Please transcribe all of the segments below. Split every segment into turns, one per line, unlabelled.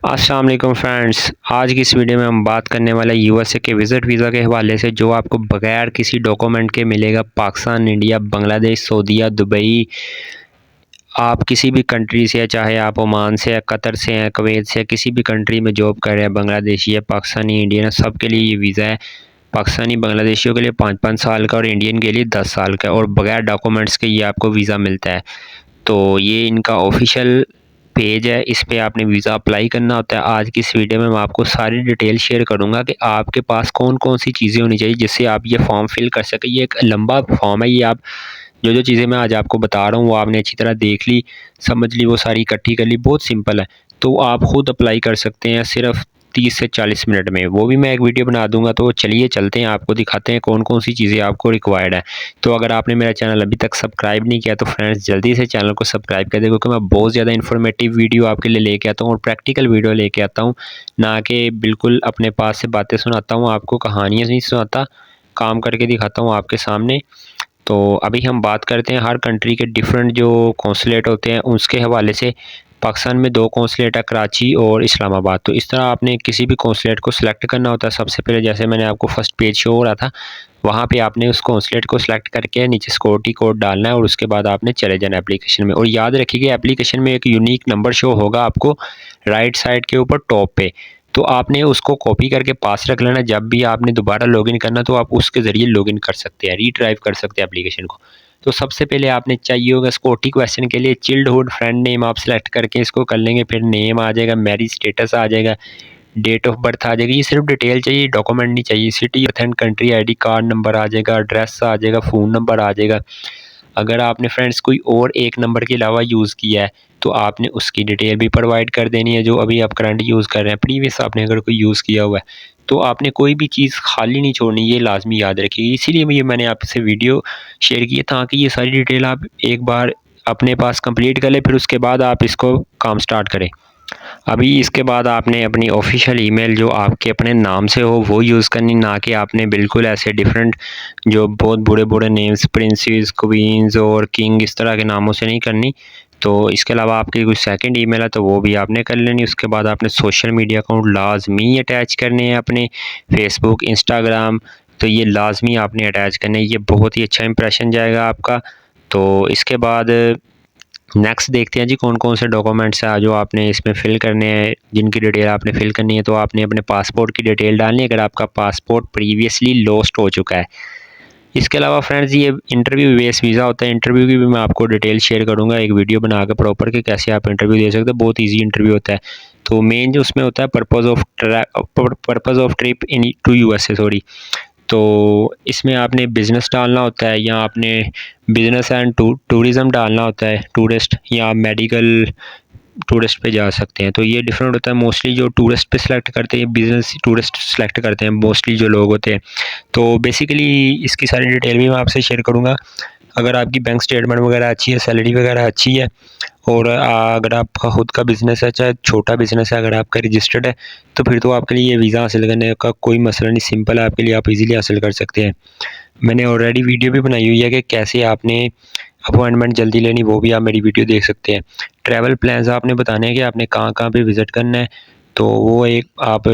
अस्सलाम वालेकुम फ्रेंड्स। आज की इस वीडियो में हम बात करने वाले यूएसए के विज़िट वीज़ा के हवाले से, जो आपको बगैर किसी डॉक्यूमेंट के मिलेगा। पाकिस्तान, इंडिया, बांग्लादेश, सऊदीया, दुबई, आप किसी भी कंट्री से, चाहे आप ओमान से या कतर से हैं, कुवैत से, किसी भी कंट्री में जॉब कर रहे हैं, बांग्लादेशी है, पाकिस्तानी, इंडियन है, सब के लिए ये वीज़ा है। पाकिस्तानी बांग्लादेशियों के लिए 5-5 साल का और इंडियन के लिए 10 साल का, और बगैर डॉक्यूमेंट्स के ये आपको वीज़ा मिलता है। तो ये इनका ऑफिशियल पेज है, इस पे आपने वीज़ा अप्लाई करना होता है। आज की इस वीडियो में मैं आपको सारी डिटेल शेयर करूंगा कि आपके पास कौन कौन सी चीज़ें होनी चाहिए जिससे आप ये फॉर्म फिल कर सकें। ये एक लंबा फॉर्म है, ये आप जो चीज़ें मैं आज आपको बता रहा हूँ वो आपने अच्छी तरह देख ली, समझ ली, वो सारी इकट्ठी कर ली। बहुत सिंपल है, तो आप ख़ुद अप्लाई कर सकते हैं सिर्फ 30 से 40 मिनट में। वो भी मैं एक वीडियो बना दूंगा। तो चलिए चलते हैं, आपको दिखाते हैं कौन कौन सी चीज़ें आपको रिक्वायर्ड है। तो अगर आपने मेरा चैनल अभी तक सब्सक्राइब नहीं किया तो फ्रेंड्स जल्दी से चैनल को सब्सक्राइब कर दें, क्योंकि मैं बहुत ज़्यादा इन्फॉर्मेटिव वीडियो आपके लिए लेके आता हूँ और प्रैक्टिकल वीडियो लेके आता हूँ, ना कि बिल्कुल अपने पास से बातें सुनाता हूँ। आपको कहानियाँ नहीं सुनाता, काम करके दिखाता हूँ आपके सामने। तो अभी हम बात करते हैं हर कंट्री के डिफरेंट जो कौंसलेट होते हैं उसके हवाले से। पाकिस्तान में 2 कौंसलेट है, कराची और इस्लामाबाद। तो इस तरह आपने किसी भी कौंसलेट को सिलेक्ट करना होता है। सबसे पहले जैसे मैंने आपको फर्स्ट पेज शो हो रहा था, वहाँ पे आपने उस कौंसलेट को सिलेक्ट करके नीचे सिक्योरिटी कोड डालना है और उसके बाद आपने चले जाना एप्लीकेशन में। और याद रखिए एप्लीकेशन में एक यूनिक नंबर शो होगा आपको राइट साइड के ऊपर टॉप पे, तो आपने उसको कॉपी करके पास रख लेना। जब भी आपने दोबारा लॉगिन करना तो आप उसके ज़रिए लॉगिन कर सकते हैं, रीड्राइव कर सकते हैं एप्लीकेशन को। तो सबसे पहले आपने चाहिए होगा सिक्योरिटी क्वेश्चन के लिए चाइल्डहुड फ्रेंड नेम आप सेलेक्ट करके इसको कर लेंगे। फिर नेम आ जाएगा, मैरिज स्टेटस आ जाएगा, डेट ऑफ बर्थ आ जाएगी। ये सिर्फ डिटेल चाहिए, डॉक्यूमेंट नहीं चाहिए। सिटी, अर्थ and country, ID card number आ जाएगा, एड्रेस आ जाएगा, फ़ोन नंबर आ जाएगा। अगर आपने फ्रेंड्स कोई और एक नंबर के अलावा यूज़ किया है तो आपने उसकी डिटेल भी प्रोवाइड कर देनी है, जो अभी आप करंट यूज़ कर रहे हैं। प्रीवियस आपने अगर कोई यूज़ किया हुआ है तो आपने कोई भी चीज़ खाली नहीं छोड़नी, ये लाजमी याद रखिए। इसीलिए ये मैंने आपसे वीडियो शेयर की है, ताकि ये सारी डिटेल आप एक बार अपने पास कंप्लीट कर लें, फिर उसके बाद आप इसको काम स्टार्ट करें। अभी इसके बाद आपने अपनी ऑफिशियल ईमेल जो आपके अपने नाम से हो वो यूज़ करनी, ना कि आपने बिल्कुल ऐसे डिफरेंट जो बहुत बड़े बड़े नेम्स, प्रिंसेस, क्वींस और किंग, इस तरह के नामों से नहीं करनी। तो इसके अलावा आपकी कोई सेकंड ईमेल है तो वो भी आपने कर लेनी। उसके बाद आपने सोशल मीडिया अकाउंट लाजमी अटैच करने हैं, अपने फेसबुक, इंस्टाग्राम, तो ये लाजमी आपने अटैच करने हैं। ये बहुत ही अच्छा इंप्रेशन जाएगा आपका। तो इसके बाद नेक्स्ट देखते हैं जी कौन कौन से डॉक्यूमेंट्स हैं जो आपने इसमें फ़िल करने हैं, जिनकी डिटेल आपने फ़िल करनी है। तो आपने अपने पासपोर्ट की डिटेल डालनी है, अगर आपका पासपोर्ट प्रीवियसली लॉस्ट हो चुका है। इसके अलावा फ्रेंड्स ये इंटरव्यू बेस वीज़ा होता है, इंटरव्यू की भी मैं आपको डिटेल शेयर करूँगा एक वीडियो बना के प्रॉपर, कि कैसे आप इंटरव्यू दे सकते हैं। बहुत ईजी इंटरव्यू होता है। तो मेन जो उसमें होता है purpose of trip in to USA, sorry. तो इसमें आपने बिज़नेस डालना होता है, या आपने बिज़नेस एंड टूरिज़्म डालना होता है, टूरिस्ट, या मेडिकल टूरिस्ट पे जा सकते हैं। तो ये डिफरेंट होता है। मोस्टली जो टूरिस्ट पे सिलेक्ट करते हैं, बिज़नेस टूरिस्ट सेलेक्ट करते हैं मोस्टली जो लोग होते हैं। तो बेसिकली इसकी सारी डिटेल भी मैं आपसे शेयर करूँगा। अगर आपकी बैंक स्टेटमेंट वगैरह अच्छी है, सैलरी वगैरह अच्छी है, और अगर आपका खुद का बिज़नेस है, चाहे छोटा बिज़नेस है, अगर आपका रजिस्टर्ड है, तो फिर तो आपके लिए ये वीज़ा हासिल करने का कोई मसला नहीं, सिंपल है आपके लिए, आप इजीली हासिल कर सकते हैं। मैंने ऑलरेडी वीडियो भी बनाई हुई है कि कैसे आपने अपॉइंटमेंट जल्दी लेनी, वो भी आप मेरी वीडियो देख सकते हैं। ट्रैवल प्लान्स आपने बताने हैं कि आपने कहाँ-कहाँ पे विज़िट करना है, तो वो एक आप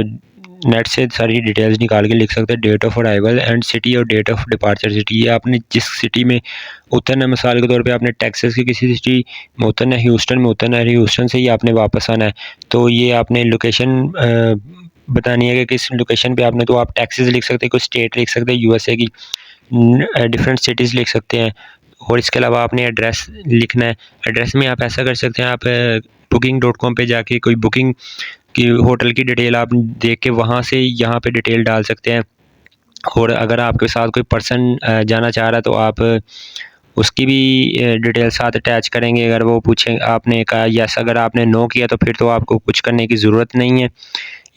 नेट से सारी डिटेल्स निकाल के लिख सकते हैं। Date of arrival and city और डेट ऑफ डिपार्चर सिटी, ये आपने जिस सिटी में उतरना है, मिसाल के तौर पे आपने टेक्सास की किसी सिटी में उतरना है, ह्यूस्टन में उतरना है, ह्यूस्टन से ही आपने वापस आना है, तो ये आपने लोकेशन बतानी है कि किस लोकेशन पे आपने, तो आप टेक्सास लिख सकते हैं, कोई स्टेट लिख सकते हैं यूएसए की, डिफरेंट सिटीज़ लिख सकते हैं। और इसके अलावा आपने एड्रेस लिखना है। एड्रेस में आप ऐसा कर सकते हैं, आप booking.com पे जाके कोई बुकिंग की होटल की डिटेल आप देख के वहाँ से यहाँ पे डिटेल डाल सकते हैं। और अगर आपके साथ कोई पर्सन जाना चाह रहा है तो आप उसकी भी डिटेल साथ अटैच करेंगे। अगर वो पूछें, आपने कहा यस, अगर आपने नो किया तो फिर तो आपको कुछ करने की ज़रूरत नहीं है।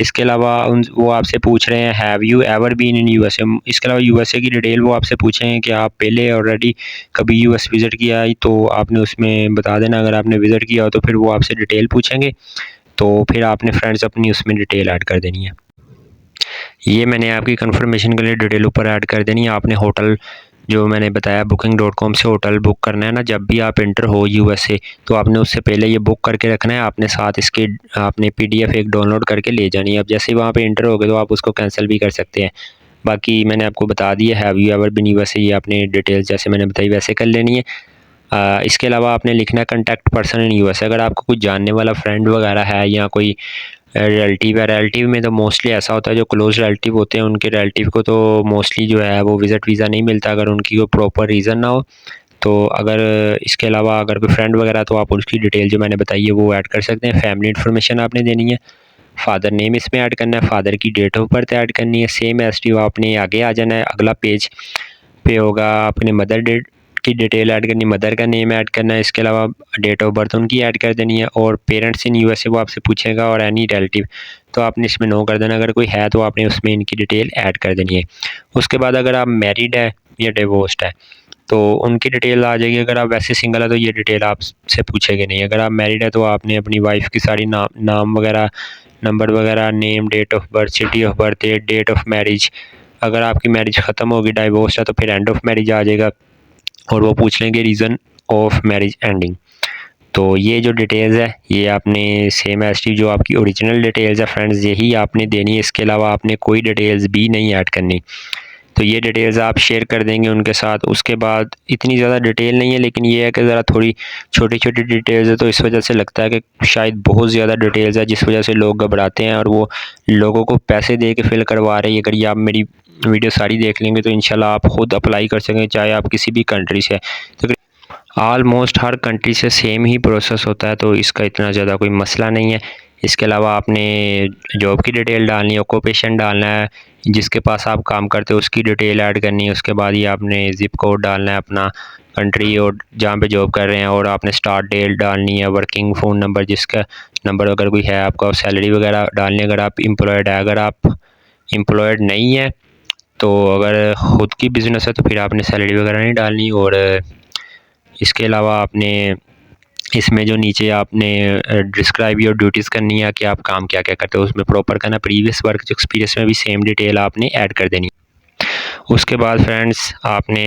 इसके अलावा वो आपसे पूछ रहे हैं have you ever been in USA. इसके अलावा यूएसए की डिटेल वो आपसे पूछेंगे कि आप पहले ऑलरेडी कभी यूएस विज़िट किया है, तो आपने उसमें बता देना। अगर आपने विज़िट किया हो तो फिर वो आपसे डिटेल पूछेंगे, तो फिर आपने फ्रेंड्स अपनी उसमें डिटेल ऐड कर देनी है। ये मैंने आपकी कंफर्मेशन के लिए डिटेल ऊपर ऐड कर देनी है। आपने होटल जो मैंने बताया booking.com से होटल बुक करना है ना, जब भी आप एंटर हो यूएसए तो आपने उससे पहले ये बुक करके रखना है। आपने साथ इसके आपने पीडीएफ एक डाउनलोड करके ले जानी है। अब जैसे ही वहाँ पे एंटर हो गए तो आप उसको कैंसिल भी कर सकते हैं। बाकी मैंने आपको बता दिया have you ever been USA, ये आपने डिटेल्स जैसे मैंने बताई वैसे कर लेनी है। इसके अलावा आपने लिखना है कंटेक्ट पर्सन इन यूएसए। अगर आपको कोई जानने वाला फ्रेंड वगैरह है या कोई रिलेटिव है, रिलेटिव में तो मोस्टली ऐसा होता है जो क्लोज रिलेटिव होते हैं उनके रिलेटिव को तो मोस्टली जो है वो विज़िट वीज़ा नहीं मिलता अगर उनकी कोई प्रॉपर रीज़न ना हो। तो अगर इसके अलावा अगर कोई फ्रेंड वगैरह तो आप उसकी डिटेल जो मैंने बताई है वो ऐड कर सकते हैं। फैमिली इन्फॉर्मेशन आपने देनी है, फादर नेम इसमें ऐड करना है, फादर की डेट ऑफ बर्थ ऐड करनी है। सेम एस टी आपने आगे आ जाना है, अगला पेज पे होगा आपने मदर डेट की डिटेल ऐड करनी, मदर का नेम ऐड करना है। इसके अलावा डेट ऑफ बर्थ उनकी ऐड कर देनी है और पेरेंट्स इन यूएसए वो आपसे पूछेगा और एनी रिलेटिव तो आपने इसमें नो कर देना। अगर कोई है तो आपने उसमें इनकी डिटेल ऐड कर देनी है। उसके बाद अगर आप मैरिड है या डिवोर्स्ड है तो उनकी डिटेल आ जाएगी। अगर आप वैसे सिंगल है तो ये डिटेल आपसे पूछेगी नहीं। अगर आप मैरिड है तो आपने अपनी वाइफ की सारी नाम वगैरह, नंबर वगैरह, name, date of birth, city of birth, date of marriage. अगर आपकी मैरिज ख़त्म होगी, डाइवोर्स है तो फिर एंड ऑफ मैरिज आ जाएगा और वो पूछ लेंगे रीज़न ऑफ मैरिज एंडिंग। तो ये जो डिटेल्स है ये आपने सेम एज टी जो आपकी ओरिजिनल डिटेल्स है फ्रेंड्स यही आपने देनी है। इसके अलावा आपने कोई डिटेल्स भी नहीं ऐड करनी। तो ये डिटेल्स आप शेयर कर देंगे उनके साथ। उसके बाद इतनी ज़्यादा डिटेल नहीं है लेकिन ये है कि ज़रा थोड़ी छोटी छोटी डिटेल्स है तो इस वजह से लगता है कि शायद बहुत ज़्यादा डिटेल्स है जिस वजह से लोग घबराते हैं और वो लोगों को पैसे दे के फिल करवा रहे हैं। अगर ये आप मेरी वीडियो सारी देख लेंगे तो इंशाल्लाह आप ख़ुद अप्लाई कर सकेंगे चाहे आप किसी भी कंट्री से। तो ऑलमोस्ट हर कंट्री से सेम ही प्रोसेस होता है तो इसका इतना ज़्यादा कोई मसला नहीं है। इसके अलावा आपने जॉब की डिटेल डालनी है, ऑक्यूपेशन डालना है, जिसके पास आप काम करते हो उसकी डिटेल ऐड करनी है। उसके बाद ही आपने ज़िप कोड डालना है अपना, कंट्री और जहाँ पे जॉब कर रहे हैं, और आपने स्टार्ट डेट डालनी है, वर्किंग फ़ोन नंबर जिसका नंबर अगर कोई है आपका, सैलरी वगैरह डालनी है अगर आप एम्प्लॉयड है। अगर आप एम्प्लॉयड नहीं है तो अगर ख़ुद की बिज़नेस है तो फिर आपने सैलरी वगैरह नहीं डालनी। और इसके अलावा आपने इसमें जो नीचे आपने डिस्क्राइब योर ड्यूटीज़ करनी है कि आप काम क्या क्या करते हो उसमें प्रॉपर करना। प्रीवियस वर्क एक्सपीरियंस में भी सेम डिटेल आपने ऐड कर देनी। उसके बाद फ्रेंड्स आपने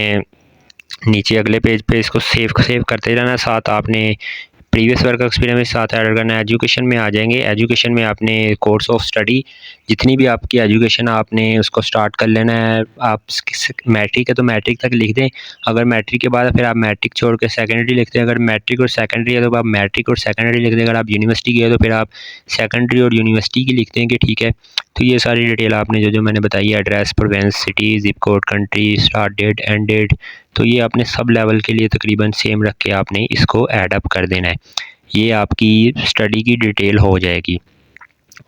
नीचे अगले पेज पे इसको सेव करते रहना। साथ आपने प्रीवियस वर्क एक्सपीरियंस के साथ ऐड करना है। एजुकेशन में आ जाएंगे, एजुकेशन में आपने कोर्स ऑफ स्टडी जितनी भी आपकी एजुकेशन आपने उसको स्टार्ट कर लेना है। आप मैट्रिक है तो मैट्रिक तक लिख दें। अगर मैट्रिक के बाद फिर आप मैट्रिक छोड़ के सेकेंडरी लिखते हैं। अगर मैट्रिक और सेकेंडरी है तो आप मैट्रिक और सेकेंडरी लिख दें। अगर आप यूनिवर्सिटी गए तो फिर आप सेकेंडरी और यूनिवर्सिटी की लिखते हैं कि ठीक है। तो ये सारी डिटेल आपने जो मैंने बताई है, address, province, city, zip code, country, start date, end date, तो ये आपने सब लेवल के लिए तकरीबन सेम रख के आपने इसको ऐड अप कर देना है। ये आपकी स्टडी की डिटेल हो जाएगी।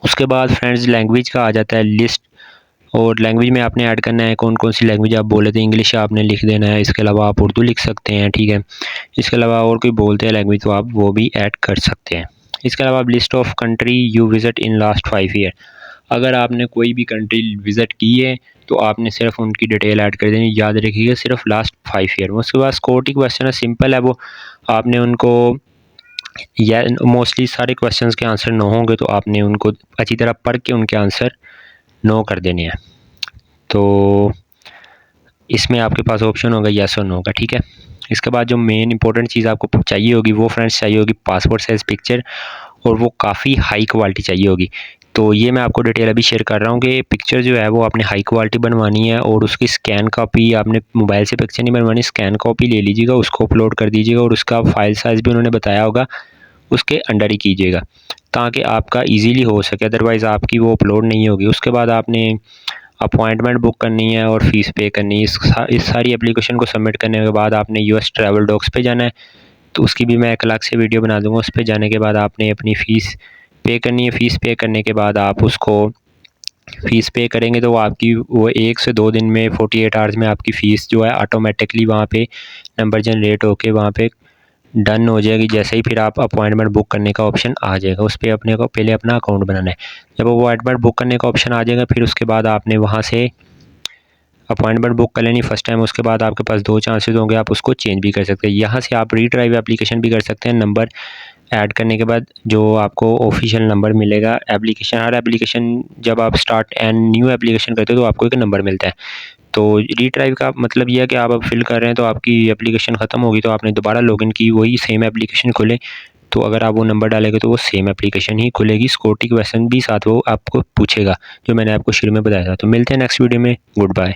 उसके बाद फ्रेंड्स लैंग्वेज का आ जाता है लिस्ट, और लैंग्वेज में आपने ऐड करना है कौन कौन सी लैंग्वेज आप बोले थे। इंग्लिश आपने लिख देना है, इसके अलावा आप उर्दू लिख सकते हैं, ठीक है। इसके अलावा और कोई बोलते हैं लैंग्वेज तो आप वो भी ऐड कर सकते हैं। इसके अलावा list of country you visit in last 5 year. अगर आपने कोई भी कंट्री विज़िट की है तो आपने सिर्फ उनकी डिटेल ऐड कर देनी। याद रखिएगा सिर्फ लास्ट 5 ईयर। उसके बाद सिक्योरिटी क्वेश्चन है, सिंपल है वो, आपने उनको या मोस्टली सारे क्वेश्चंस के आंसर नो होंगे तो आपने उनको अच्छी तरह पढ़ के उनके आंसर नो कर देने हैं। तो इसमें आपके पास ऑप्शन होगा येस और नो का, ठीक है। इसके बाद जो मेन इंपॉर्टेंट चीज़ आपको चाहिए होगी वो फ्रेंड्स चाहिए होगी पासपोर्ट साइज़ पिक्चर, और वो काफ़ी हाई क्वालिटी चाहिए होगी। तो ये मैं आपको डिटेल अभी शेयर कर रहा हूँ कि पिक्चर जो है वो आपने हाई क्वालिटी बनवानी है, और उसकी स्कैन कॉपी आपने मोबाइल से पिक्चर नहीं बनवानी, स्कैन कॉपी ले लीजिएगा, उसको अपलोड कर दीजिएगा, और उसका फ़ाइल साइज़ भी उन्होंने बताया होगा उसके अंडर ही कीजिएगा ताकि आपका इजीली हो सके, अदरवाइज़ आपकी वो अपलोड नहीं होगी। उसके बाद आपने अपॉइंटमेंट बुक करनी है और फ़ीस पे करनी है। इस सारी एप्लीकेशन को सबमिट करने के बाद आपने यूएस ट्रैवल डॉक्स पे जाना है, तो उसकी भी मैं एक अलग से वीडियो बना दूँगा। उस पर जाने के बाद आपने अपनी फ़ीस पे करनी है। फ़ीस पे करने के बाद आप उसको फ़ीस पे करेंगे तो आपकी वो 1 से 2 दिन में 48 आवर्स में आपकी फ़ीस जो है ऑटोमेटिकली वहाँ पे नंबर जनरेट होके वहाँ पे डन हो जाएगी। जैसे ही फिर आप अपॉइंटमेंट बुक करने का ऑप्शन आ जाएगा, उस पर अपने को पहले अपना अकाउंट बनाना है। जब वो अपॉइंटमेंट बुक करने का ऑप्शन आ जाएगा फिर उसके बाद आपने वहाँ से अपॉइंटमेंट बुक कर लेनी फर्स्ट टाइम। उसके बाद आपके पास 2 चांसेस होंगे, आप उसको चेंज भी कर सकते हैं। यहाँ से आप रीड्राइव एप्लीकेशन भी कर सकते हैं, नंबर ऐड करने के बाद जो आपको ऑफिशियल नंबर मिलेगा एप्लीकेशन, हर एप्लीकेशन जब आप स्टार्ट एंड न्यू एप्लीकेशन करते हो तो आपको एक नंबर मिलता है। तो रीट्राइव का मतलब ये है कि आप अब फिल कर रहे हैं तो आपकी एप्लीकेशन ख़त्म होगी तो आपने दोबारा लॉगिन की, वही सेम एप्लीकेशन खोले तो अगर आप वो नंबर डालेंगे तो वो सेम एप्लीकेशन ही खुलेगी। सिक्योरिटी क्वेश्चन भी साथ वो आपको पूछेगा जो मैंने आपको शुरू में बताया था। तो मिलते हैं नेक्स्ट वीडियो में। Good bye.